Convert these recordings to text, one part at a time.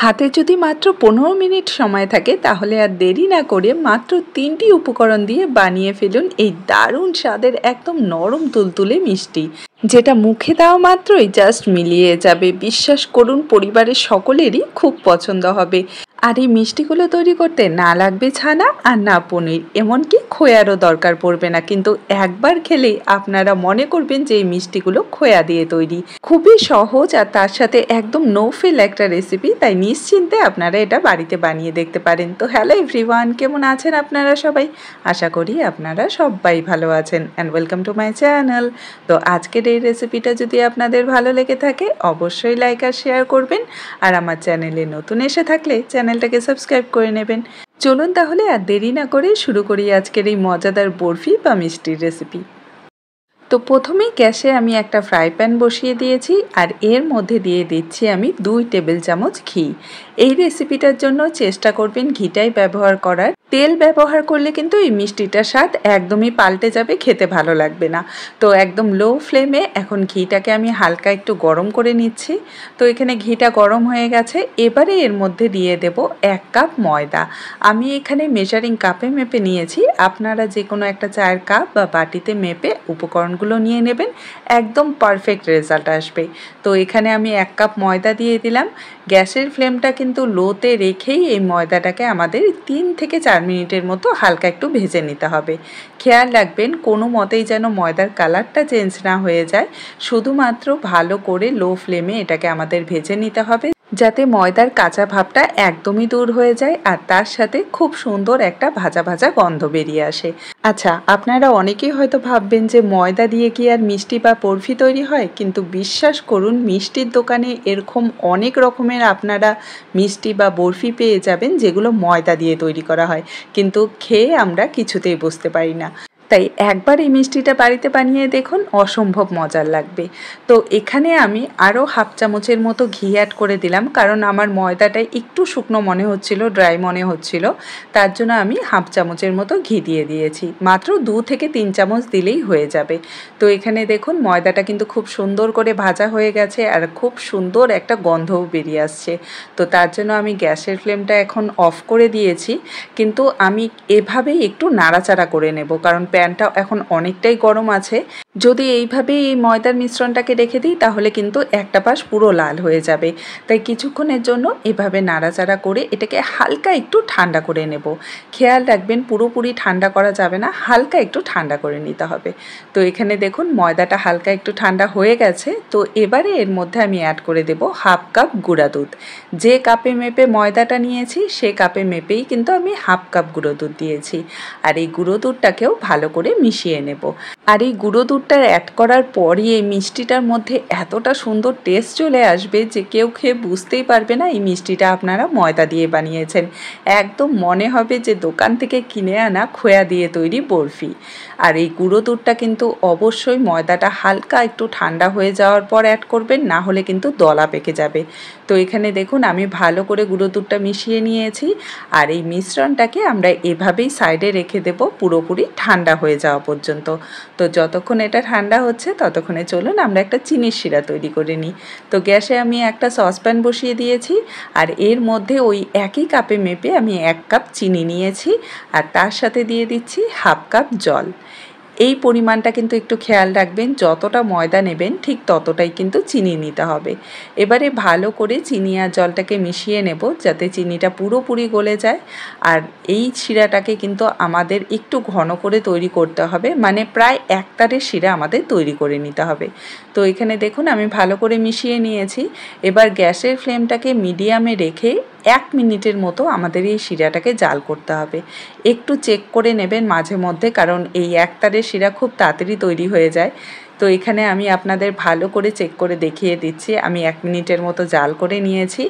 হাতে যদি মাত্র 15 মিনিট সময় থাকে তাহলে আর দেরি না করে মাত্র 3টি উপকরণ দিয়ে বানিয়ে ফেলুন এই দারুণ স্বাদের একদম নরম তুলতুলে মিষ্টি, যেটা মুখে দেওয়া মাত্রই জাস্ট মিলিয়ে যাবে। বিশ্বাস করুন, পরিবারের সকলেরই খুব পছন্দ হবে। আর এই মিষ্টিগুলো তৈরি করতে না লাগবে ছানা আর না পনির, এমনকি খোয়ারও দরকার পড়বে না। কিন্তু একবার খেলেই আপনারা মনে করবেন যে এই মিষ্টিগুলো খোয়া দিয়ে তৈরি। খুবই সহজ আর তার সাথে একদম নো ফেল একটা রেসিপি, তাই নিশ্চিন্তে আপনারা এটা বাড়িতে বানিয়ে দেখতে পারেন। তো হ্যালো এভরিওয়ান, কেমন আছেন আপনারা সবাই? আশা করি আপনারা সবাই ভালো আছেন and welcome to my channel. তো আজকের এই রেসিপিটা যদি আপনাদের ভালো লেগে থাকে অবশ্যই লাইক আর শেয়ার করবেন, আর আমার চ্যানেলে নতুন এসে থাকলে চ্যানেলটাকে সাবস্ক্রাইব করে নেবেন। চলুন তাহলে আর দেরি না করে শুরু করি আজকের এই মজাদার বরফি বা মিষ্টির রেসিপি। তো প্রথমেই গ্যাসে আমি একটা ফ্রাই প্যান বসিয়ে দিয়েছি আর এর মধ্যে দিয়ে দিচ্ছি আমি 2 টেবিল চামচ ঘি। এই রেসিপিটার জন্য চেষ্টা করবেন ঘিটাই ব্যবহার করার। তেল ব্যবহার করলে কিন্তু এই মিষ্টিটার স্বাদ একদমই পাল্টে যাবে, খেতে ভালো লাগবে না। তো একদম লো ফ্লেমে এখন ঘিটাকে আমি হালকা একটু গরম করে নিচ্ছি। তো এখানে ঘিটা গরম হয়ে গেছে, এবারে এর মধ্যে দিয়ে দেব 1 কাপ ময়দা। আমি এখানে মেজারিং কাপে মেপে নিয়েছি, আপনারা যে কোনো একটা চায়ের কাপ বা বাটিতে মেপে উপকরণগুলো নিয়ে নেবেন, একদম পারফেক্ট রেজাল্ট আসবে। তো এখানে আমি 1 কাপ ময়দা দিয়ে দিলাম। গ্যাসের ফ্লেমটা কিন্তু লোতে রেখেই এই ময়দাটাকে আমাদের 3 থেকে 4 মিনিটের মতো হালকা একটু ভেজে নিতে হবে। খেয়াল রাখবেন কোনো মতেই যেন ময়দার কালারটা চেঞ্জ না হয়ে যায়, শুধুমাত্র ভালো করে লো ফ্লেমে এটাকে আমাদের ভেজে নিতে হবে, যাতে ময়দার কাঁচা ভাবটা একদমই দূর হয়ে যায় আর তার সাথে খুব সুন্দর একটা ভাজা ভাজা গন্ধ বেরিয়ে আসে। আচ্ছা, আপনারা অনেকেই হয়তো ভাববেন যে ময়দা দিয়ে কি আর মিষ্টি বা বরফি তৈরি হয়, কিন্তু বিশ্বাস করুন মিষ্টির দোকানে এরকম অনেক রকমের আপনারা মিষ্টি বা বরফি পেয়ে যাবেন যেগুলো ময়দা দিয়ে তৈরি করা হয়, কিন্তু খেয়ে আমরা কিছুতেই বুঝতে পারি না। তাই একবার এই মিষ্টিটা বাড়িতে বানিয়ে দেখুন, অসম্ভব মজার লাগবে। তো এখানে আমি আরও হাফ চামচের মতো ঘি অ্যাড করে দিলাম, কারণ আমার ময়দাটা একটু শুকনো মনে হচ্ছিল, ড্রাই মনে হচ্ছিল, তার জন্য আমি হাফ চামচের মতো ঘি দিয়ে দিয়েছি। মাত্র 2 থেকে 3 চামচ দিলেই হয়ে যাবে। তো এখানে দেখুন ময়দাটা কিন্তু খুব সুন্দর করে ভাজা হয়ে গেছে আর খুব সুন্দর একটা গন্ধও বেরিয়ে আসছে। তো তার জন্য আমি গ্যাসের ফ্লেমটা এখন অফ করে দিয়েছি, কিন্তু আমি এভাবেই একটু নাড়াচাড়া করে নেব, কারণ প্যানটা এখন অনেকটাই গরম আছে। যদি এইভাবে এই ময়দার মিশ্রণটাকে রেখে দিই তাহলে কিন্তু একটা পাশ পুরো লাল হয়ে যাবে। তাই কিছুক্ষণের জন্য এভাবে নাড়াচাড়া করে এটাকে হালকা একটু ঠান্ডা করে নেব। খেয়াল রাখবেন পুরোপুরি ঠান্ডা করা যাবে না, হালকা একটু ঠান্ডা করে নিতে হবে। তো এখানে দেখুন ময়দাটা হালকা একটু ঠান্ডা হয়ে গেছে। তো এবারে এর মধ্যে আমি অ্যাড করে দেব হাফ কাপ গুঁড়া দুধ। যে কাপে মেপে ময়দাটা নিয়েছি সে কাপে মেপেই কিন্তু আমি হাফ কাপ গুঁড়ো দুধ দিয়েছি। আর এই গুঁড়ো দুধটাকেও ভালো করে মিশিয়ে নেব। আর এই গুঁড়ো দুধটা অ্যাড করার পরই এই মিষ্টিটার মধ্যে এতটা সুন্দর টেস্ট চলে আসবে যে কেউ খেয়ে বুঝতেই পারবে না এই মিষ্টিটা আপনারা ময়দা দিয়ে বানিয়েছেন। একদম মনে হবে যে দোকান থেকে কিনে আনা খোয়া দিয়ে তৈরি বরফি। আর এই গুঁড়ো দুধটা কিন্তু অবশ্যই ময়দাটা হালকা একটু ঠান্ডা হয়ে যাওয়ার পর অ্যাড করবেন, না হলে কিন্তু দলা পেকে যাবে। তো এখানে দেখুন আমি ভালো করে গুঁড়ো দুধটা মিশিয়ে নিয়েছি, আর এই মিশ্রণটাকে আমরা এভাবেই সাইডে রেখে দেব পুরোপুরি ঠান্ডা হয়ে যাওয়া পর্যন্ত। তো যতক্ষণ এটা ঠান্ডা হচ্ছে ততক্ষণে চলুন আমরা একটা চিনির শিরা তৈরি করে নিই। তো গ্যাসে আমি একটা সসপ্যান বসিয়ে দিয়েছি, আর এর মধ্যে ওই একই কাপে মেপে আমি 1 কাপ চিনি নিয়েছি, আর তার সাথে দিয়ে দিচ্ছি হাফ কাপ জল। এই পরিমাণটা কিন্তু একটু খেয়াল রাখবেন, যতটা ময়দা নেবেন ঠিক ততটাই কিন্তু চিনি নিতে হবে। এবারে ভালো করে চিনি আর জলটাকে মিশিয়ে নেব যাতে চিনিটা পুরোপুরি গলে যায়। আর এই শিরাটাকে কিন্তু আমাদের একটু ঘন করে তৈরি করতে হবে, মানে প্রায় 1 তারের শিরা আমাদের তৈরি করে নিতে হবে। তো এখানে দেখুন আমি ভালো করে মিশিয়ে নিয়েছি। এবার গ্যাসের ফ্লেমটাকে মিডিয়ামে রেখে 1 মিনিটের মতো আমাদের এই শিরাটাকে জাল করতে হবে। একটু চেক করে নেবেন মাঝে মধ্যে, কারণ এই 1 তারের শিরা খুব তাড়াতাড়ি তৈরি হয়ে যায়। তো এখানে আমি আপনাদের ভালো করে চেক করে দেখিয়ে দিচ্ছি। আমি 1 মিনিটের মতো জাল করে নিয়েছি।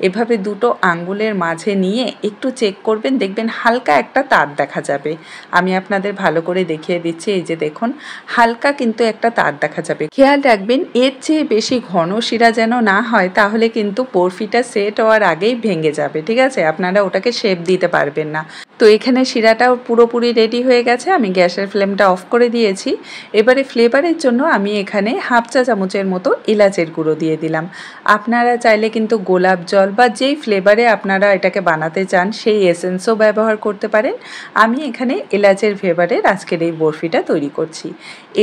এভাবে দুটো আঙ্গুলের মাঝে নিয়ে একটু চেক করবেন, দেখবেন হালকা একটা তার দেখা যাবে। আমি আপনাদের ভালো করে দেখিয়ে দিচ্ছি, এই যে দেখুন হালকা কিন্তু একটা তার দেখা যাবে। খেয়াল রাখবেন এর চেয়ে বেশি ঘন শিরা যেন না হয়, তাহলে কিন্তু বরফিটা সেট হওয়ার আগেই ভেঙে যাবে, ঠিক আছে? আপনারা ওটাকে শেপ দিতে পারবেন না। তো তো এখানে শিরাটাও পুরোপুরি রেডি হয়ে গেছে। আমি গ্যাসের ফ্লেমটা অফ করে দিয়েছি। এবারে ফ্লেভারের জন্য আমি এখানে হাফ চা চামচের মতো এলাচের গুঁড়ো দিয়ে দিলাম। আপনারা চাইলে কিন্তু গোলাপ জল বা যেই ফ্লেভারে আপনারা এটাকে বানাতে চান সেই এসেন্সও ব্যবহার করতে পারেন। আমি এখানে এলাচের ফ্লেভারের আজকের এই বরফিটা তৈরি করছি।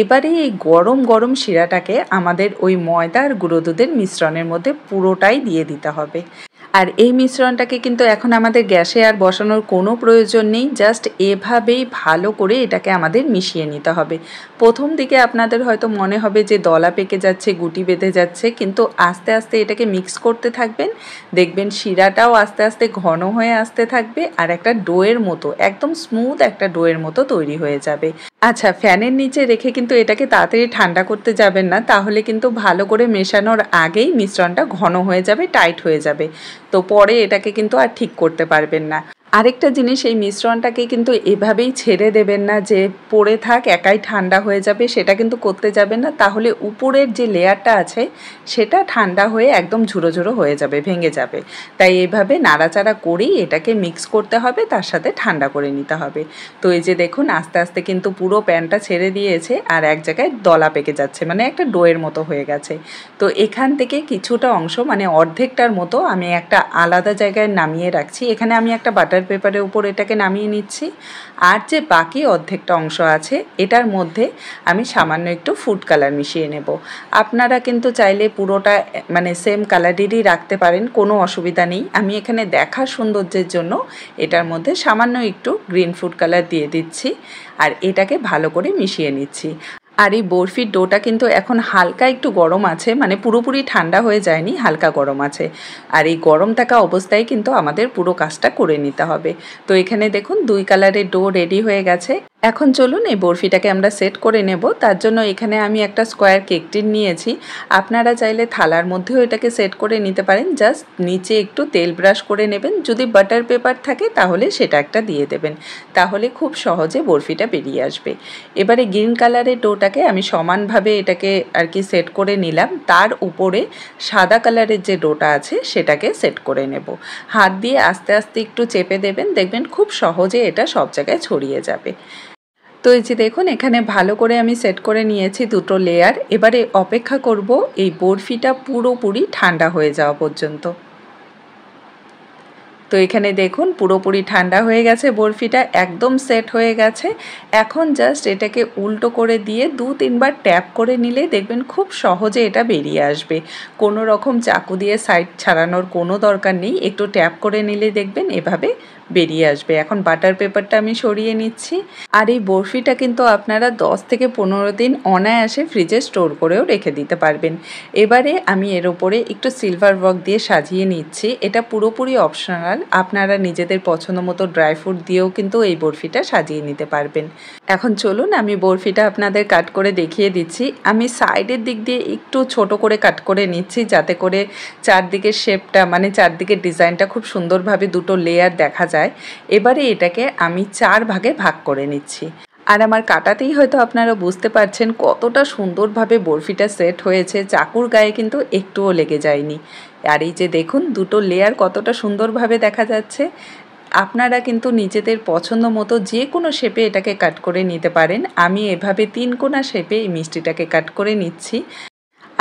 এবারে এই গরম গরম শিরাটাকে আমাদের ওই ময়দা আর গুঁড়ো দুধের মিশ্রণের মধ্যে পুরোটাই দিয়ে দিতে হবে। আর এই মিশ্রণটাকে কিন্তু এখন আমাদের গ্যাসে আর বসানোর কোনো প্রয়োজন নেই, জাস্ট এভাবেই ভালো করে এটাকে আমাদের মিশিয়ে নিতে হবে। প্রথম দিকে আপনাদের হয়তো মনে হবে যে দলা পেকে যাচ্ছে, গুটি বেঁধে যাচ্ছে, কিন্তু আস্তে আস্তে এটাকে মিক্স করতে থাকবেন, দেখবেন শিরাটাও আস্তে আস্তে ঘন হয়ে আসতে থাকবে আর একটা ডোয়ের মতো, একদম স্মুথ একটা ডোয়ের মতো তৈরি হয়ে যাবে। আচ্ছা, ফ্যানের নিচে রেখে কিন্তু এটাকে তাড়াতাড়ি ঠান্ডা করতে যাবেন না, তাহলে কিন্তু ভালো করে মেশানোর আগেই মিশ্রণটা ঘন হয়ে যাবে, টাইট হয়ে যাবে, তো পরে এটাকে কিন্তু আর ঠিক করতে পারবেন না। আরেকটা জিনিস, এই মিশ্রণটাকে কিন্তু এভাবেই ছেড়ে দেবেন না যে পড়ে থাক একাই ঠান্ডা হয়ে যাবে, সেটা কিন্তু করতে যাবেন না, তাহলে উপরের যে লেয়ারটা আছে সেটা ঠান্ডা হয়ে একদম ঝুড়ো ঝুড়ো হয়ে যাবে, ভেঙে যাবে। তাই এইভাবে নাড়াচাড়া করেই এটাকে মিক্স করতে হবে, তার সাথে ঠান্ডা করে নিতে হবে। তো এই যে দেখুন আস্তে আস্তে কিন্তু পুরো প্যানটা ছেড়ে দিয়েছে আর এক জায়গায় দলা পেকে যাচ্ছে, মানে একটা ডোয়ের মতো হয়ে গেছে। তো এখান থেকে কিছুটা অংশ, মানে অর্ধেকটার মতো আমি একটা আলাদা জায়গায় নামিয়ে রাখছি। এখানে আমি একটা বাটার পেপারের উপর এটাকে নামিয়ে নিচ্ছি। আর যে বাকি অর্ধেকটা অংশ আছে এটার মধ্যে আমি সামান্য একটু ফুড কালার মিশিয়ে নেব। আপনারা কিন্তু চাইলে পুরোটা মানে সেম কালারেরই রাখতে পারেন, কোনো অসুবিধা নেই। আমি এখানে দেখার সৌন্দর্যের জন্য এটার মধ্যে সামান্য একটু গ্রিন ফুড কালার দিয়ে দিচ্ছি আর এটাকে ভালো করে মিশিয়ে নিচ্ছি। আর এই বরফির ডোটা কিন্তু এখন হালকা একটু গরম আছে, মানে পুরোপুরি ঠান্ডা হয়ে যায়নি, হালকা গরম আছে। আর এই গরম থাকা অবস্থায় কিন্তু আমাদের পুরো কাজটা করে নিতে হবে। তো এখানে দেখুন 2 কালারের ডো রেডি হয়ে গেছে। এখন চলুন এই বরফিটাকে আমরা সেট করে নেব। তার জন্য এখানে আমি একটা স্কোয়ার কেক টিন নিয়েছি। আপনারা চাইলে থালার মধ্যেও এটাকে সেট করে নিতে পারেন, জাস্ট নিচে একটু তেল ব্রাশ করে নেবেন। যদি বাটার পেপার থাকে তাহলে সেটা একটা দিয়ে দেবেন, তাহলে খুব সহজে বরফিটা বেরিয়ে আসবে। এবারে গ্রিন কালারের ডোটাকে আমি সমানভাবে এটাকে আর কি সেট করে নিলাম, তার উপরে সাদা কালারের যে ডোটা আছে সেটাকে সেট করে নেব। হাত দিয়ে আস্তে আস্তে একটু চেপে দেবেন, দেখবেন খুব সহজে এটা সব জায়গায় ছড়িয়ে যাবে। তো এই যে দেখুন এখানে ভালো করে আমি সেট করে নিয়েছি দুটো লেয়ার। এবারে অপেক্ষা করব এই বরফিটা পুরোপুরি ঠান্ডা হয়ে যাওয়া পর্যন্ত। তো এখানে দেখুন পুরোপুরি ঠান্ডা হয়ে গেছে, বরফিটা একদম সেট হয়ে গেছে। এখন জাস্ট এটাকে উল্টো করে দিয়ে 2-3 বার ট্যাপ করে নিলে দেখবেন খুব সহজে এটা বেরিয়ে আসবে। কোনো রকম চাকু দিয়ে সাইড ছাড়ানোর কোনো দরকার নেই, একটু ট্যাপ করে নিলে দেখবেন এভাবে বেরিয়ে আসবে। এখন বাটার পেপারটা আমি সরিয়ে নিচ্ছি। আর এই বরফিটা কিন্তু আপনারা 10 থেকে 15 দিন অনায়াসে ফ্রিজে স্টোর করেও রেখে দিতে পারবেন। এবারে আমি এর ওপরে একটু সিলভার ওয়ার্ক দিয়ে সাজিয়ে নিচ্ছি। এটা পুরোপুরি অপশনাল, আপনারা নিজেদের পছন্দ মতো ড্রাই ফ্রুট দিয়েও কিন্তু এই বরফিটা সাজিয়ে নিতে পারবেন। এখন চলুন আমি বরফিটা আপনাদের কাট করে দেখিয়ে দিচ্ছি। আমি সাইডের দিক দিয়ে একটু ছোট করে কাট করে নিচ্ছি, যাতে করে চারদিকের শেপটা, মানে চারদিকের ডিজাইনটা খুব সুন্দরভাবে দুটো লেয়ার দেখা যায়। এবারে এটাকে আমি 4 ভাগে ভাগ করে নিচ্ছি। আর আমার কাটাতেই হয়তো আপনারা বুঝতে পারছেন কতটা সুন্দরভাবে বরফিটা সেট হয়েছে, চাকুর গায়ে কিন্তু একটুও লেগে যায়নি। আর এই যে দেখুন দুটো লেয়ার কতটা সুন্দরভাবে দেখা যাচ্ছে। আপনারা কিন্তু নিজেদের পছন্দ মতো যে কোনো শেপে এটাকে কাট করে নিতে পারেন। আমি এভাবে 3 কোণা শেপে এই মিষ্টিটাকে কাট করে নিচ্ছি।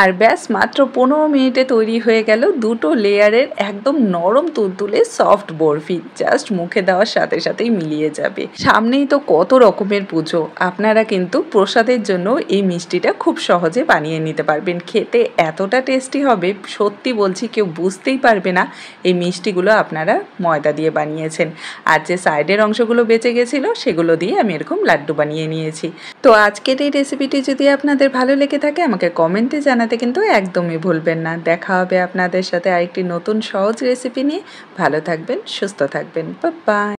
আর ব্যাস মাত্র 15 মিনিটে তৈরি হয়ে গেল দুটো লেয়ারের একদম নরম তুলতুলে সফট বরফি, জাস্ট মুখে দেওয়ার সাথে সাথেই মিলিয়ে যাবে। সামনেই তো কত রকমের পুজো, আপনারা কিন্তু প্রসাদের জন্য এই মিষ্টিটা খুব সহজে বানিয়ে নিতে পারবেন। খেতে এতটা টেস্টি হবে, সত্যি বলছি কেউ বুঝতেই পারবে না এই মিষ্টিগুলো আপনারা ময়দা দিয়ে বানিয়েছেন। আর যে সাইডের অংশগুলো বেঁচে গেছিলো সেগুলো দিয়ে আমি এরকম লাড্ডু বানিয়ে নিয়েছি। তো আজকের এই রেসিপিটি যদি আপনাদের ভালো লেগে থাকে আমাকে কমেন্টে জানাতে কিন্তু একদমই ভুলবেন না। দেখা হবে আপনাদের সাথে আরেকটি নতুন সহজ রেসিপি নিয়ে। ভালো থাকবেন, সুস্থ থাকবেন, বাই বাই।